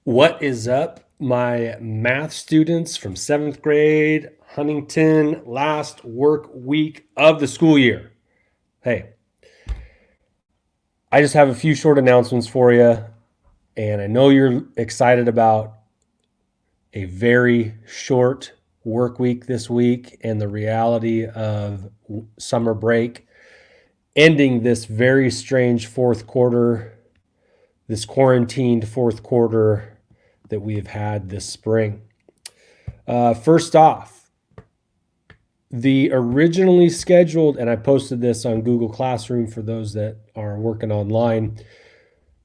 What is up, my math students from seventh grade, Huntington, last work week of the school year? Hey, I just have a few short announcements for you, and I know you're excited about a very short work week this week and the reality of summer break ending this very strange fourth quarter, this quarantined fourth quarter that we have had this spring. First off, the originally scheduled, and I posted this on Google Classroom for those that are working online.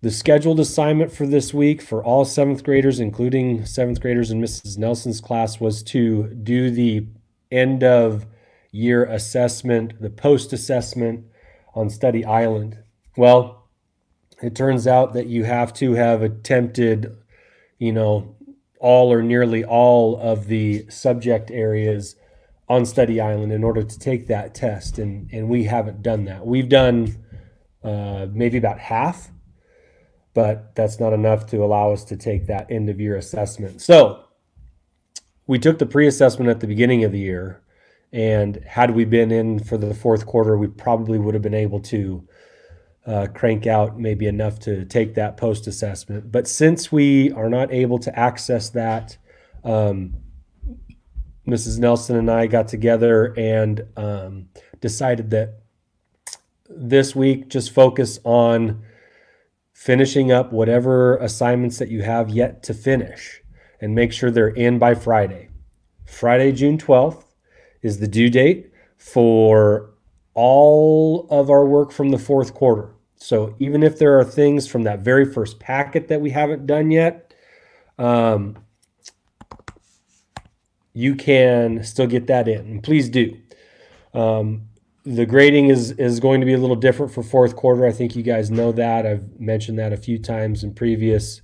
The scheduled assignment for this week for all seventh graders, including seventh graders in Mrs. Nelson's class, was to do the end of year assessment, the post assessment on Study Island. Well, it turns out that you have to have attempted, all or nearly all of the subject areas on Study Island in order to take that test. And we haven't done that. We've done maybe about half, but that's not enough to allow us to take that end of year assessment. So we took the pre-assessment at the beginning of the year. And had we been in for the fourth quarter, we probably would have been able to crank out maybe enough to take that post assessment. But since we are not able to access that, Mrs. Nelson and I got together and decided that this week just focus on finishing up whatever assignments that you have yet to finish and make sure they're in by Friday. Friday, June 12th is the due date for all of our work from the fourth quarter. So even if there are things from that very first packet that we haven't done yet, you can still get that in. And please do. The grading is going to be a little different for fourth quarter. I think you guys know that. I've mentioned that a few times in previous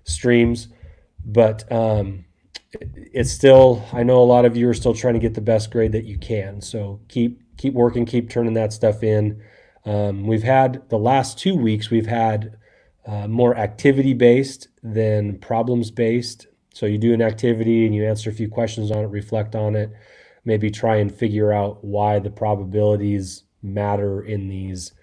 streams. But it's still, I know a lot of you are still trying to get the best grade that you can. So keep working, keep turning that stuff in. We've had the last 2 weeks, we've had more activity based than problems based. So you do an activity and you answer a few questions on it, reflect on it, maybe try and figure out why the probabilities matter in these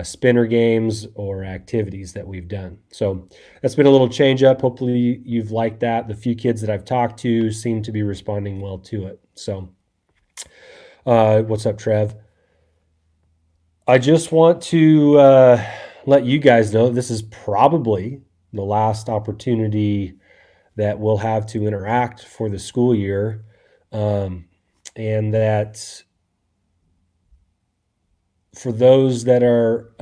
spinner games or activities that we've done. So that's been a little change up. Hopefully you've liked that. The few kids that I've talked to seem to be responding well to it. So what's up, Trev? I just want to let you guys know this is probably the last opportunity that we'll have to interact for the school year, and that for those that are,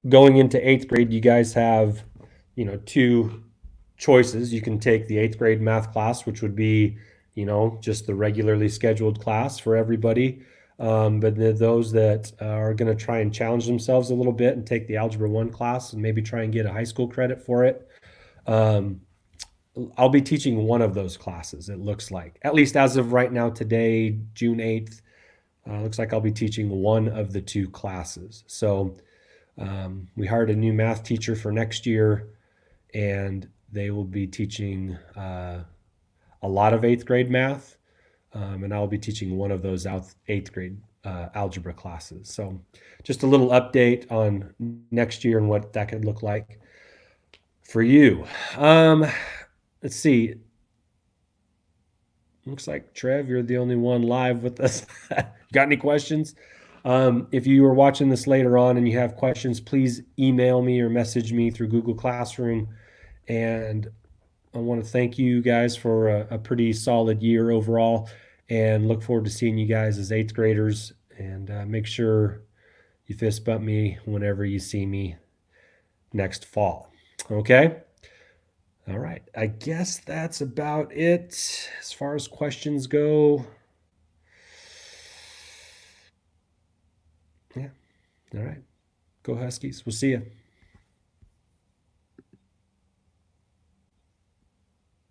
going into eighth grade, you guys have, two choices. You can take the eighth grade math class, which would be, just the regularly scheduled class for everybody. But those that are going to try and challenge themselves a little bit and take the Algebra 1 class and maybe try and get a high school credit for it, I'll be teaching one of those classes, it looks like. At least as of right now, today, June 8th, looks like I'll be teaching one of the two classes. So we hired a new math teacher for next year, and they will be teaching a lot of eighth grade math. And I'll be teaching one of those eighth grade algebra classes. So just a little update on next year and what that could look like for you. Let's see. Looks like, Trev, you're the only one live with us. Got any questions? If you are watching this later on and you have questions, please email me or message me through Google Classroom. And I want to thank you guys for a pretty solid year overall, and look forward to seeing you guys as eighth graders. And make sure you fist bump me whenever you see me next fall. Okay? All right. I guess that's about it as far as questions go. Yeah. All right. Go Huskies. We'll see you.